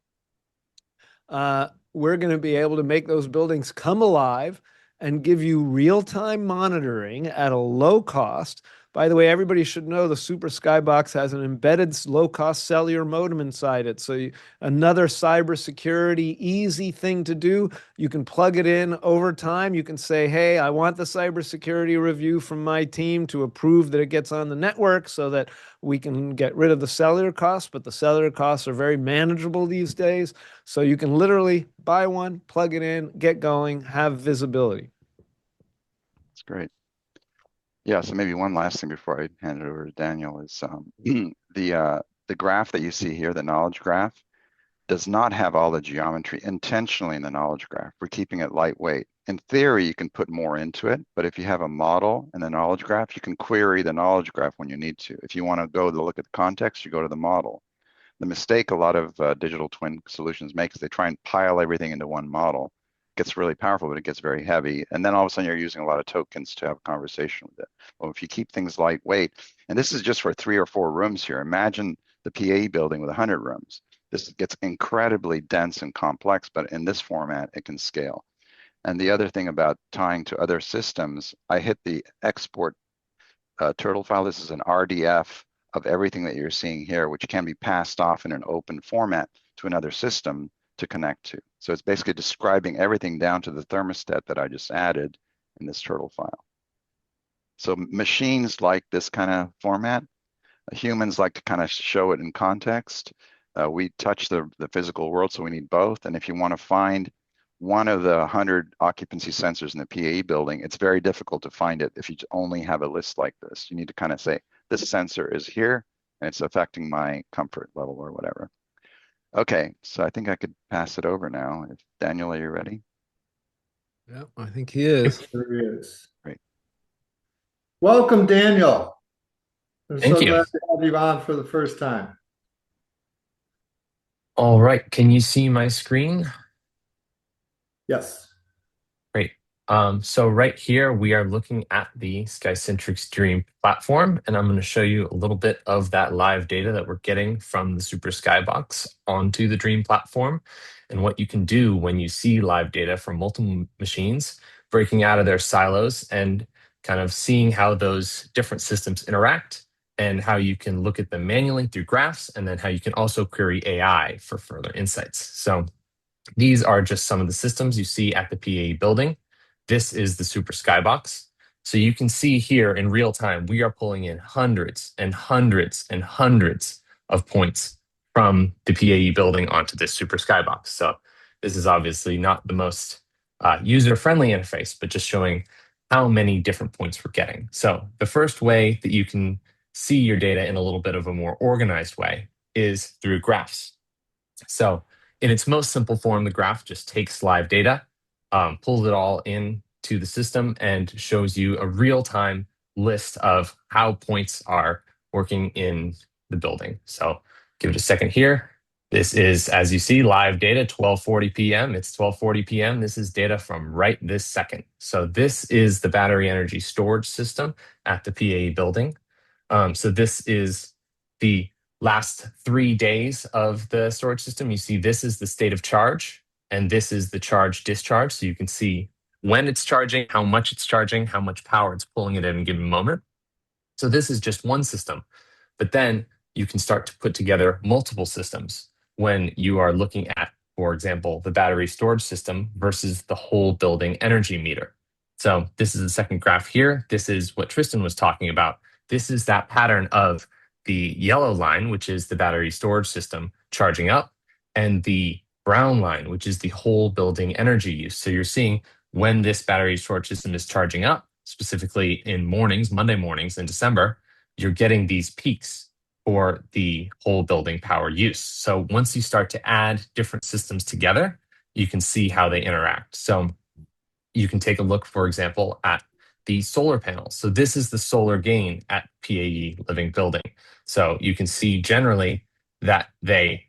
[SPEAKER 2] we're going to be able to make those buildings come alive and give you real-time monitoring at a low cost. By the way, everybody should know the Super Skybox has an embedded low-cost cellular modem inside it. So another cybersecurity easy thing to do. You can plug it in over time. You can say, hey, I want the cybersecurity review from my team to approve that it gets on the network so that we can get rid of the cellular costs, but the cellular costs are very manageable these days. So you can literally buy one, plug it in, get going, have visibility.
[SPEAKER 3] That's great. Yeah, so maybe one last thing before I hand it over to Daniel is the graph that you see here, the knowledge graph, does not have all the geometry intentionally in the knowledge graph. We're keeping it lightweight. In theory, you can put more into it, but if you have a model in the knowledge graph, you can query the knowledge graph when you need to. If you want to go to look at the context, you go to the model. The mistake a lot of digital twin solutions make is they try and pile everything into one model. It gets really powerful, but it gets very heavy. And then all of a sudden you're using a lot of tokens to have a conversation with it. Well, if you keep things lightweight, and this is just for 3 or 4 rooms here, imagine the PA building with 100 rooms. This gets incredibly dense and complex, but in this format, it can scale. And the other thing about tying to other systems, I hit the export turtle file. This is an RDF of everything that you're seeing here, which can be passed off in an open format to another system to connect to. So it's basically describing everything down to the thermostat that I just added in this turtle file. So machines like this kind of format. Humans like to kind of show it in context. We touch the physical world, so we need both. And if you want to find one of the 100 occupancy sensors in the PAE building, it's very difficult to find it if you only have a list like this. You need to kind of say, this sensor is here, and it's affecting my comfort level or whatever. Okay, so I think I could pass it over now. If Daniel, are you ready?
[SPEAKER 2] Yeah, I think he is.
[SPEAKER 1] there he is.
[SPEAKER 3] Great.
[SPEAKER 1] Welcome, Daniel. I'm
[SPEAKER 4] Thank
[SPEAKER 1] so
[SPEAKER 4] you.
[SPEAKER 1] glad to have you on for the first time.
[SPEAKER 4] All right, can you see my screen?
[SPEAKER 1] Yes.
[SPEAKER 4] Great. So right here, we are looking at the Skycentrics Dream platform, and I'm going to show you a little bit of that live data that we're getting from the Super Skybox onto the Dream platform. and what you can do when you see live data from multiple machines breaking out of their silos and kind of seeing how those different systems interact and how you can look at them manually through graphs, and then how you can also query AI for further insights. So these are just some of the systems you see at the PAE building. This is the Super Skybox. So you can see here in real time, we are pulling in hundreds and hundreds and hundreds of points from the PAE building onto this Super Skybox. So this is obviously not the most user-friendly interface, but just showing how many different points we're getting. So the first way that you can see your data in a little bit of a more organized way is through graphs. So in its most simple form, the graph just takes live data, pulls it all into the system, and shows you a real-time list of how points are working in the building. So give it a second here. This is, as you see, live data, 12:40 p.m. It's 12:40 p.m. This is data from right this second. So this is the battery energy storage system at the PAE building. So this is the last 3 days of the storage system. You see this is the state of charge, and this is the charge discharge. So you can see when it's charging, how much power it's pulling at any given moment. So this is just one system. But then you can start to put together multiple systems when you are looking at, for example, the battery storage system versus the whole building energy meter. So this is the second graph here. This is what Tristan was talking about. This is that pattern of the yellow line, which is the battery storage system charging up, and the brown line, which is the whole building energy use. So you're seeing when this battery storage system is charging up, specifically in mornings, Monday mornings in December, you're getting these peaks for the whole building power use. So once you start to add different systems together, you can see how they interact. So you can take a look, for example, at the solar panels. So this is the solar gain at PAE Living Building. So you can see generally that they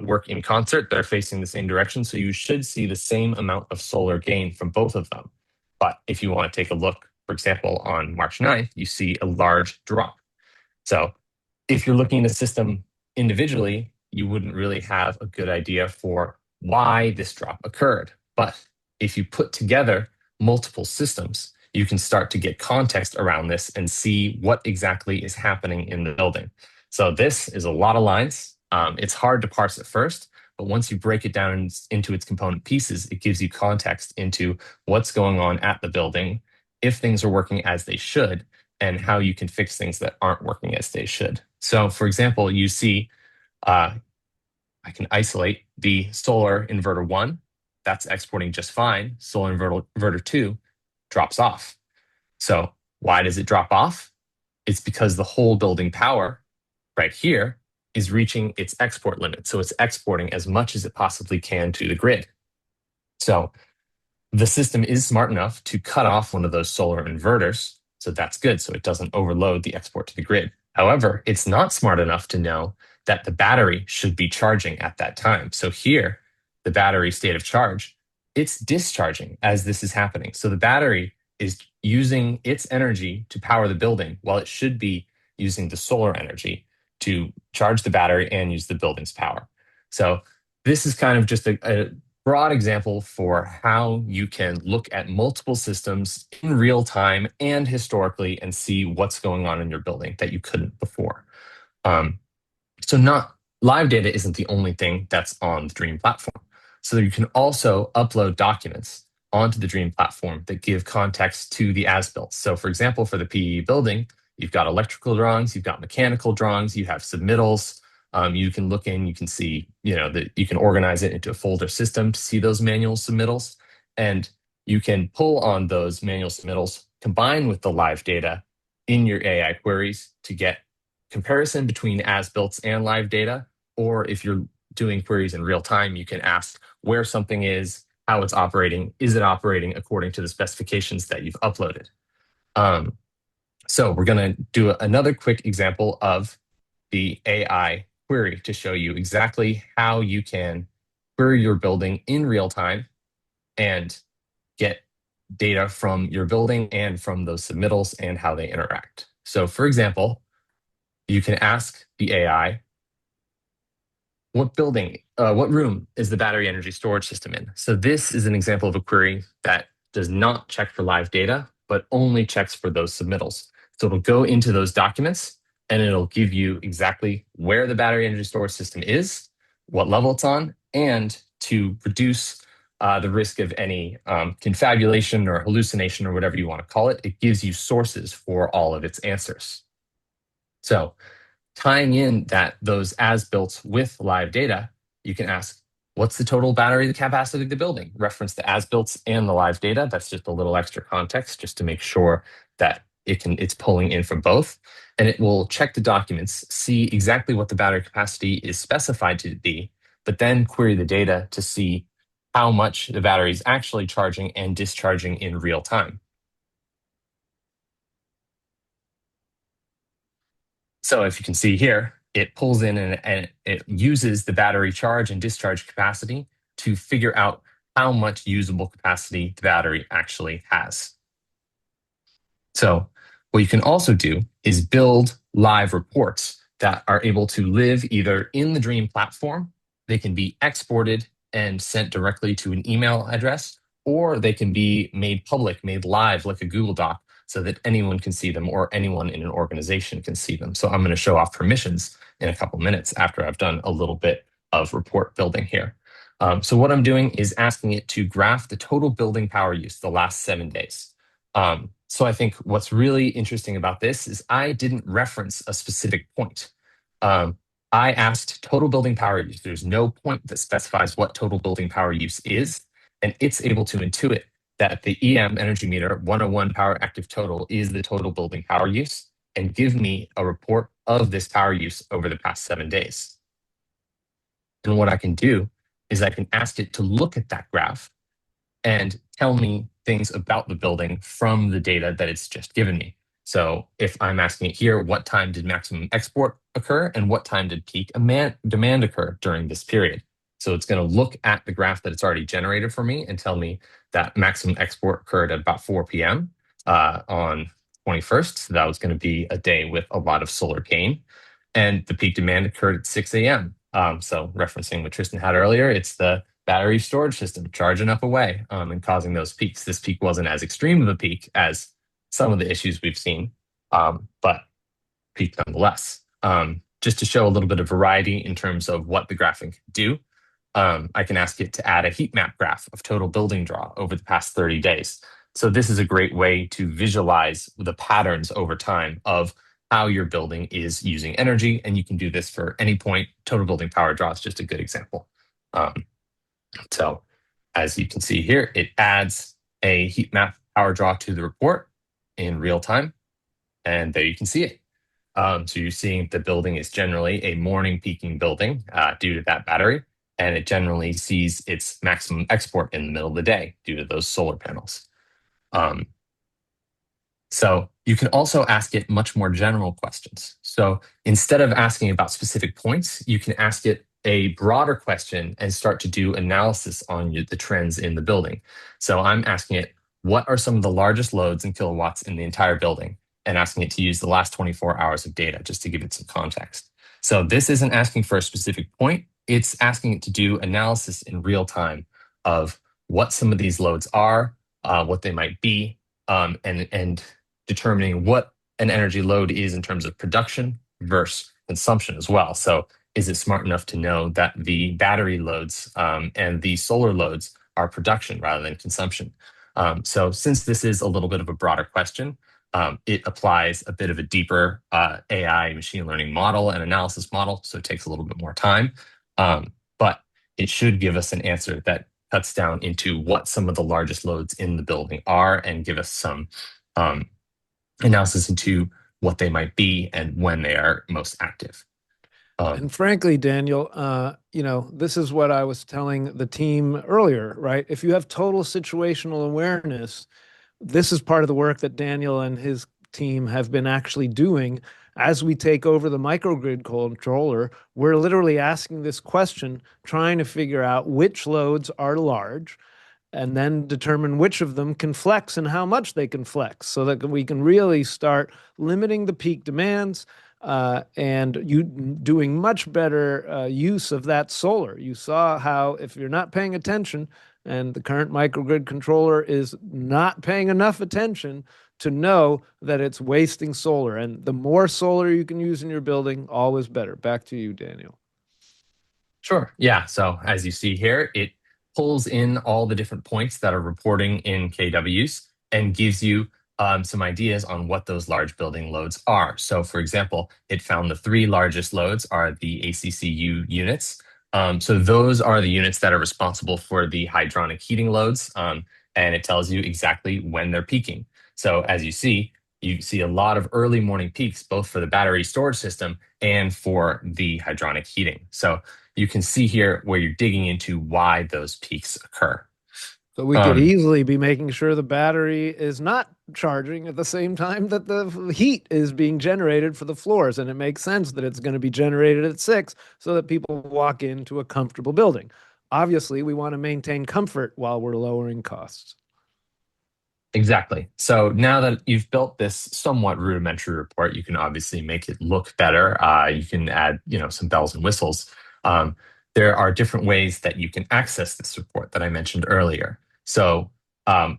[SPEAKER 4] work in concert. They're facing the same direction. So you should see the same amount of solar gain from both of them. But if you want to take a look, for example, on March 9th, you see a large drop. So if you're looking at a system individually, you wouldn't really have a good idea for why this drop occurred. But if you put together multiple systems, you can start to get context around this and see what exactly is happening in the building. So this is a lot of lines. It's hard to parse at first, but once you break it down into its component pieces, it gives you context into what's going on at the building, if things are working as they should, and how you can fix things that aren't working as they should. So for example, you see, I can isolate the solar inverter 1, that's exporting just fine. Solar inverter 2 drops off. So why does it drop off? It's because the whole building power right here is reaching its export limit. So it's exporting as much as it possibly can to the grid. So the system is smart enough to cut off one of those solar inverters. So that's good. So it doesn't overload the export to the grid. However, it's not smart enough to know that the battery should be charging at that time. So here, the battery state of charge, it's discharging as this is happening. So the battery is using its energy to power the building while it should be using the solar energy to charge the battery and use the building's power. So this is kind of just a broad example for how you can look at multiple systems in real time and historically and see what's going on in your building that you couldn't before. So not live data isn't the only thing that's on the Dream platform. So you can also upload documents onto the Dream platform that give context to the as-built. So for example, for the PE building, you've got electrical drawings, you've got mechanical drawings, you have submittals. You can look in, you can see, that you can organize it into a folder system to see those manual submittals. And you can pull on those manual submittals, combine with the live data in your AI queries to get comparison between as-builts and live data. Or if you're doing queries in real time, you can ask where something is, how it's operating, is it operating according to the specifications that you've uploaded. So we're going to do another quick example of the AI query to show you exactly how you can query your building in real time and get data from your building and from those submittals and how they interact. So for example, you can ask the AI, what building, what room is the battery energy storage system in? So this is an example of a query that does not check for live data, but only checks for those submittals. So it'll go into those documents and it'll give you exactly where the battery energy storage system is, what level it's on, and to reduce the risk of any confabulation or hallucination or whatever you want to call it, it gives you sources for all of its answers. So tying in those as-built with live data, you can ask, what's the total battery capacity of the building? Reference the as-built and the live data. That's just a little extra context just to make sure that it's pulling in from both. And it will check the documents, see exactly what the battery capacity is specified to be, but then query the data to see how much the battery is actually charging and discharging in real time. So if you can see here, it pulls in and it uses the battery charge and discharge capacity to figure out how much usable capacity the battery actually has. So what you can also do is build live reports that are able to live either in the Dream platform, they can be exported and sent directly to an email address, or they can be made public, made live like a Google Doc so that anyone can see them or anyone in an organization can see them. So I'm going to show off permissions in a couple minutes after I've done a little bit of report building here. So what I'm doing is asking it to graph the total building power use the last 7 days. So I think what's really interesting about this is I didn't reference a specific point. I asked total building power use. There's no point that specifies what total building power use is, and it's able to intuit that the EM energy meter 101 power active total is the total building power use and give me a report of this power use over the past 7 days. And what I can do is I can ask it to look at that graph and tell me things about the building from the data that it's just given me. So if I'm asking it here, what time did maximum export occur and what time did peak demand occur during this period? So it's going to look at the graph that it's already generated for me and tell me that maximum export occurred at about 4 p.m. On 21st. So that was going to be a day with a lot of solar gain. And the peak demand occurred at 6 a.m. So referencing what Tristan had earlier, it's the battery storage system charging up away and causing those peaks. This peak wasn't as extreme of a peak as some of the issues we've seen, but peak nonetheless. Just to show a little bit of variety in terms of what the graphing can do, I can ask it to add a heat map graph of total building draw over the past 30 days. So this is a great way to visualize the patterns over time of how your building is using energy. And you can do this for any point. Total building power draw is just a good example. So as you can see here, it adds a heat map power draw to the report in real time. And there you can see it. So you're seeing the building is generally a morning peaking building due to that battery. And it generally sees its maximum export in the middle of the day due to those solar panels. So you can also ask it much more general questions. So instead of asking about specific points, you can ask it a broader question and start to do analysis on the trends in the building. So I'm asking it, what are some of the largest loads in kilowatts in the entire building? And asking it to use the last 24 hours of data just to give it some context. So this isn't asking for a specific point. It's asking it to do analysis in real time of what some of these loads are, what they might be, and determining what an energy load is in terms of production versus consumption as well. So is it smart enough to know that the battery loads and the solar loads are production rather than consumption? So since this is a little bit of a broader question, it applies a bit of a deeper AI machine learning model and analysis model, so it takes a little bit more time. But it should give us an answer that cuts down into what some of the largest loads in the building are and give us some analysis into what they might be and when they are most active.
[SPEAKER 2] And frankly, Daniel, this is what I was telling the team earlier, right? If you have total situational awareness, this is part of the work that Daniel and his team have been actually doing. As we take over the microgrid controller, we're literally asking this question, trying to figure out which loads are large, and then determine which of them can flex and how much they can flex so that we can really start limiting the peak demands, and you doing much better use of that solar. You saw how if you're not paying attention, and the current microgrid controller is not paying enough attention to know that it's wasting solar. And the more solar you can use in your building, always better. Back to you, Daniel.
[SPEAKER 4] Sure. Yeah. So as you see here, it pulls in all the different points that are reporting in KWs and gives you some ideas on what those large building loads are. So for example, it found the three largest loads are the ACCU units. So those are the units that are responsible for the hydronic heating loads. And it tells you exactly when they're peaking. So as you see a lot of early morning peaks, both for the battery storage system and for the hydronic heating. So you can see here where you're digging into why those peaks occur.
[SPEAKER 2] So we could easily be making sure the battery is not charging at the same time that the heat is being generated for the floors. And it makes sense that it's going to be generated at 6 so that people walk into a comfortable building. Obviously, we want to maintain comfort while we're lowering costs.
[SPEAKER 4] Exactly. So now that you've built this somewhat rudimentary report, you can obviously make it look better. You can add, some bells and whistles. There are different ways that you can access this report that I mentioned earlier. So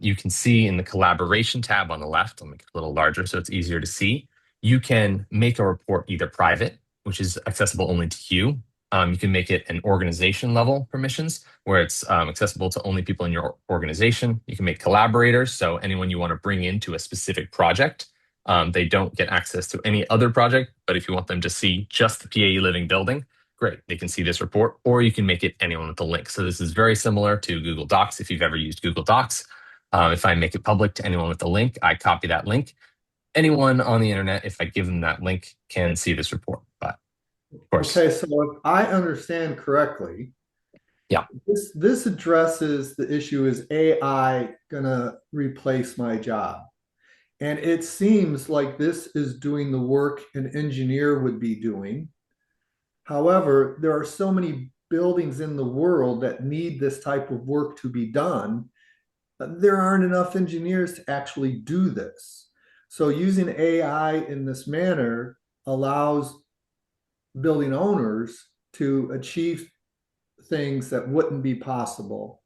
[SPEAKER 4] you can see in the collaboration tab on the left, I'll make it a little larger so it's easier to see. You can make a report either private, which is accessible only to you. You can make it an organization level permissions where it's accessible to only people in your organization. You can make collaborators, so anyone you want to bring into a specific project. They don't get access to any other project, but if you want them to see just the PAE Living building, great, they can see this report, or you can make it anyone with a link. So this is very similar to Google Docs if you've ever used Google Docs. If I make it public to anyone with a link, I copy that link. Anyone on the internet, if I give them that link, can see this report. But of course.
[SPEAKER 1] Okay, so if I understand correctly,
[SPEAKER 4] yeah,
[SPEAKER 1] this addresses the issue: is AI gonna replace my job? And it seems like this is doing the work an engineer would be doing. However, there are so many buildings in the world that need this type of work to be done. There aren't enough engineers to actually do this. So using AI in this manner allows building owners to achieve things that wouldn't be possible.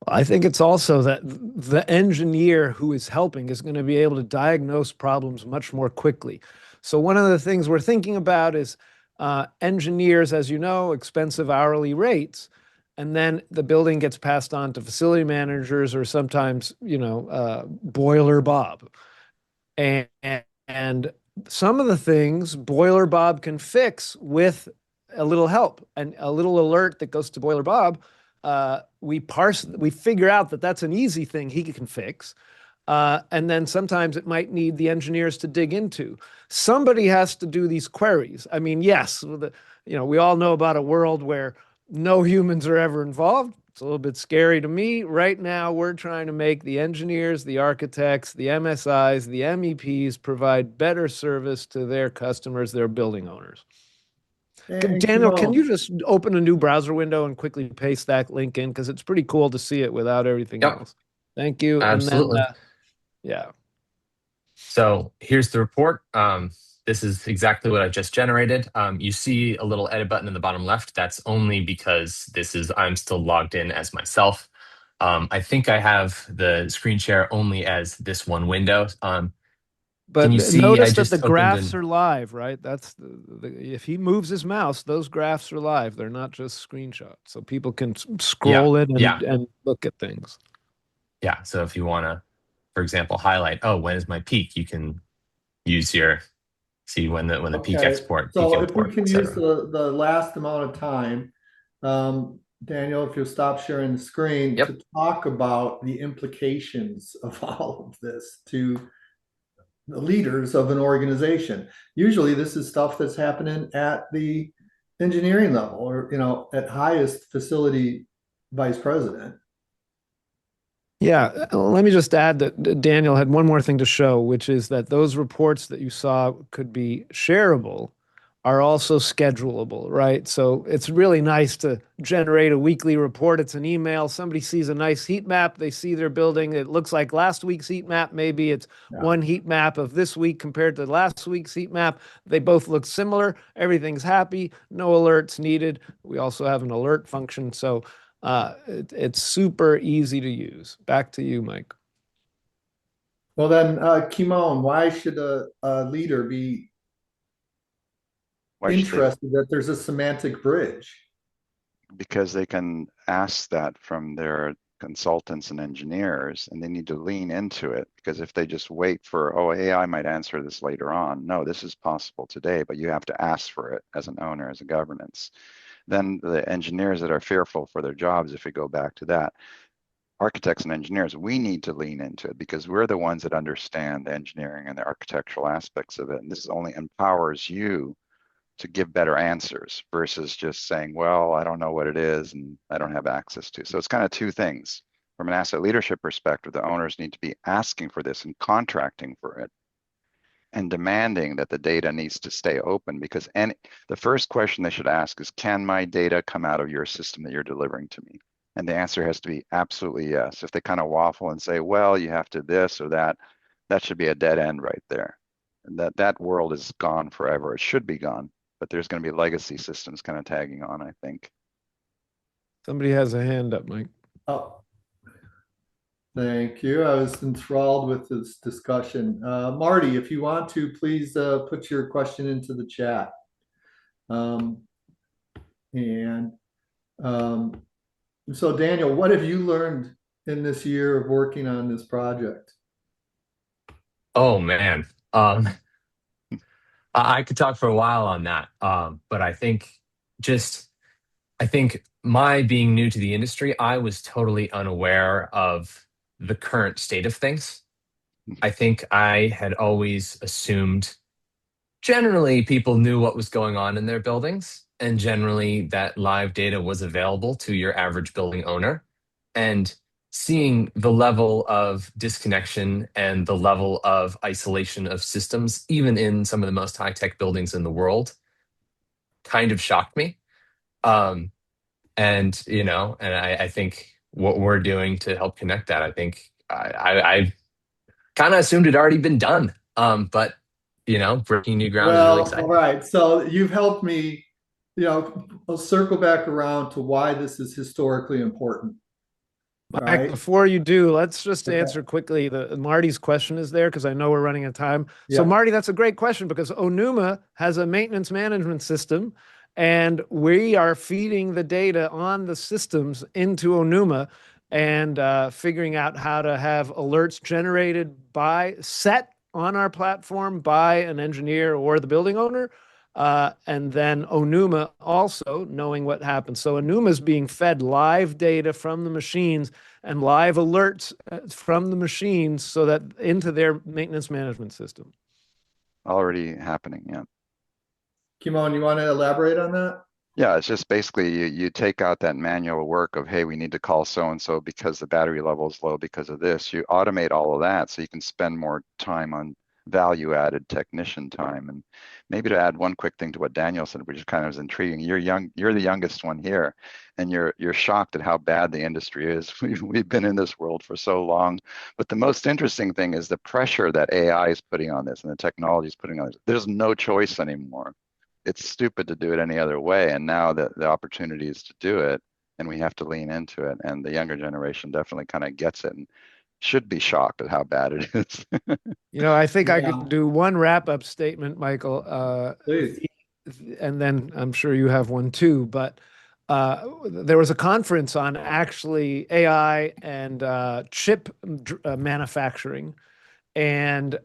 [SPEAKER 2] I think it's also that the engineer who is helping is going to be able to diagnose problems much more quickly. So one of the things we're thinking about is engineers, as you know, expensive hourly rates, and then the building gets passed on to facility managers or sometimes, Boiler Bob. And some of the things Boiler Bob can fix with a little help and a little alert that goes to Boiler Bob. We figure out that that's an easy thing he can fix. And then sometimes it might need the engineers to dig into. Somebody has to do these queries. I mean, yes, we all know about a world where no humans are ever involved. It's a little bit scary to me. Right now, we're trying to make the engineers, the architects, the MSIs, the MEPs provide better service to their customers, their building owners. Daniel, can you just open a new browser window and quickly paste that link in? Because it's pretty cool to see it without everything else. Thank you.
[SPEAKER 4] Absolutely.
[SPEAKER 2] And then, yeah.
[SPEAKER 4] So here's the report. This is exactly what I just generated. You see a little edit button in the bottom left. That's only because I'm still logged in as myself. I think I have the screen share only as this one window.
[SPEAKER 2] But
[SPEAKER 4] can you see,
[SPEAKER 2] notice that the graphs are live, right? That's if he moves his mouse, those graphs are live. They're not just screenshots. So people can scroll in and look at things.
[SPEAKER 4] Yeah. So if you want to, for example, highlight, when is my peak? You can use see when the peak export.
[SPEAKER 1] So
[SPEAKER 4] peak
[SPEAKER 1] if
[SPEAKER 4] import,
[SPEAKER 1] we can use the last amount of time, Daniel, if you'll stop sharing the screen to talk about the implications of all of this to the leaders of an organization. Usually this is stuff that's happening at the engineering level or, at highest facility vice president.
[SPEAKER 2] Yeah, let me just add that Daniel had one more thing to show, which is that those reports that you saw could be shareable are also schedulable, right? So it's really nice to generate a weekly report. It's an email. Somebody sees a nice heat map. They see their building. It looks like last week's heat map. Maybe it's
[SPEAKER 1] Yeah.
[SPEAKER 2] one heat map of this week compared to last week's heat map. They both look similar. Everything's happy. No alerts needed. We also have an alert function. So it's super easy to use. Back to you, Mike.
[SPEAKER 1] Well then, Kimon, why should a leader be
[SPEAKER 3] Why should they?
[SPEAKER 1] interested that there's a semantic bridge?
[SPEAKER 3] Because they can ask that from their consultants and engineers, and they need to lean into it. Because if they just wait for, oh, AI might answer this later on, no, this is possible today, but you have to ask for it as an owner, as a governance. Then the engineers that are fearful for their jobs, if we go back to that, architects and engineers, we need to lean into it because we're the ones that understand the engineering and the architectural aspects of it. And this only empowers you to give better answers versus just saying, well, I don't know what it is and I don't have access to. So it's kind of two things. From an asset leadership perspective, the owners need to be asking for this and contracting for it and demanding that the data needs to stay open, because the first question they should ask is, can my data come out of your system that you're delivering to me? And the answer has to be absolutely yes. If they kind of waffle and say, well, you have to this or that, that should be a dead end right there. And that world is gone forever. It should be gone, but there's going to be legacy systems kind of tagging on, I think.
[SPEAKER 2] Somebody has a hand up, Mike.
[SPEAKER 1] Oh, thank you. I was enthralled with this discussion. Marty, if you want to, please put your question into the chat. Um, and so, Daniel, what have you learned in this year of working on this project?
[SPEAKER 4] Oh man. I could talk for a while on that. But just I think my being new to the industry, I was totally unaware of the current state of things. I think I had always assumed generally people knew what was going on in their buildings, and generally that live data was available to your average building owner. And seeing the level of disconnection and the level of isolation of systems, even in some of the most high tech buildings in the world, kind of shocked me. Um, and I think what we're doing to help connect that, I think I kind of assumed it had already been done. But breaking new ground is really
[SPEAKER 1] Well, all
[SPEAKER 4] exciting.
[SPEAKER 1] right. So you've helped me, I'll circle back around to why this is historically important,
[SPEAKER 2] Mike,
[SPEAKER 1] right?
[SPEAKER 2] before you do, let's just
[SPEAKER 1] Okay.
[SPEAKER 2] answer quickly. Marty's question is there because I know we're running out of time. So,
[SPEAKER 1] Yeah.
[SPEAKER 2] Marty, that's a great question because Onuma has a maintenance management system, and we are feeding the data on the systems into Onuma and figuring out how to have alerts generated set on our platform by an engineer or the building owner. And then Onuma also knowing what happens. So Onuma is being fed live data from the machines and live alerts from the machines so that into their maintenance management system.
[SPEAKER 3] Already happening, yeah.
[SPEAKER 1] Kimon, you want to elaborate on that?
[SPEAKER 3] Yeah, it's just basically you take out that manual work of, hey, we need to call so-and-so because the battery level is low because of this. You automate all of that so you can spend more time on value-added technician time. And maybe to add one quick thing to what Daniel said, which is kind of is intriguing. You're the youngest one here, and you're shocked at how bad the industry is. We've been in this world for so long. But the most interesting thing is the pressure that AI is putting on this and the technology is putting on this. There's no choice anymore. It's stupid to do it any other way. And now the opportunity is to do it, and we have to lean into it. And the younger generation definitely kind of gets it and should be shocked at how bad it is.
[SPEAKER 2] I think I
[SPEAKER 1] Yeah.
[SPEAKER 2] could do one wrap-up statement, Michael,
[SPEAKER 1] Please.
[SPEAKER 2] and then I'm sure you have one too. But there was a conference on actually AI and chip manufacturing, and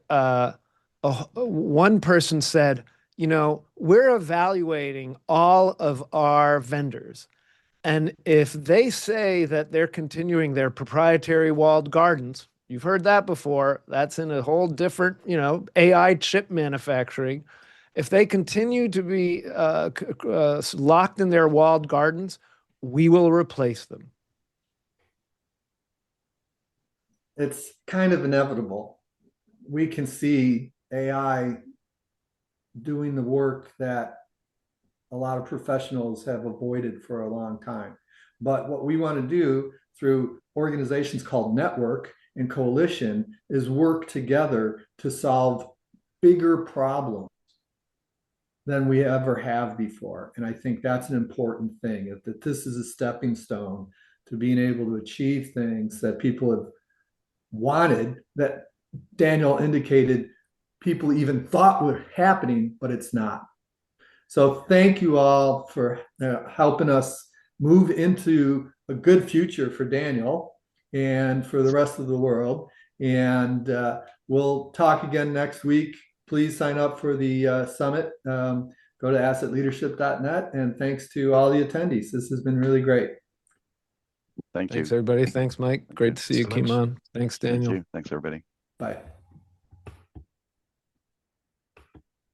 [SPEAKER 2] one person said, we're evaluating all of our vendors. And if they say that they're continuing their proprietary walled gardens, you've heard that before. That's in a whole different, AI chip manufacturing. If they continue to be locked in their walled gardens, we will replace them.
[SPEAKER 1] It's kind of inevitable. We can see AI doing the work that a lot of professionals have avoided for a long time. But what we want to do through organizations called network and coalition is work together to solve bigger problems than we ever have before. And I think that's an important thing, that this is a stepping stone to being able to achieve things that people have wanted, that Daniel indicated people even thought were happening, but it's not. So thank you all for helping us move into a good future for Daniel and for the rest of the world. And we'll talk again next week. Please sign up for the summit. Go to assetleadership.net. And thanks to all the attendees. This has been really great.
[SPEAKER 3] Thank you.
[SPEAKER 2] Thanks, everybody. Thanks, Mike. Great to see you,
[SPEAKER 4] so much.
[SPEAKER 2] Kimon. Thanks, Daniel.
[SPEAKER 3] Thank you. Thanks, everybody.
[SPEAKER 1] Bye.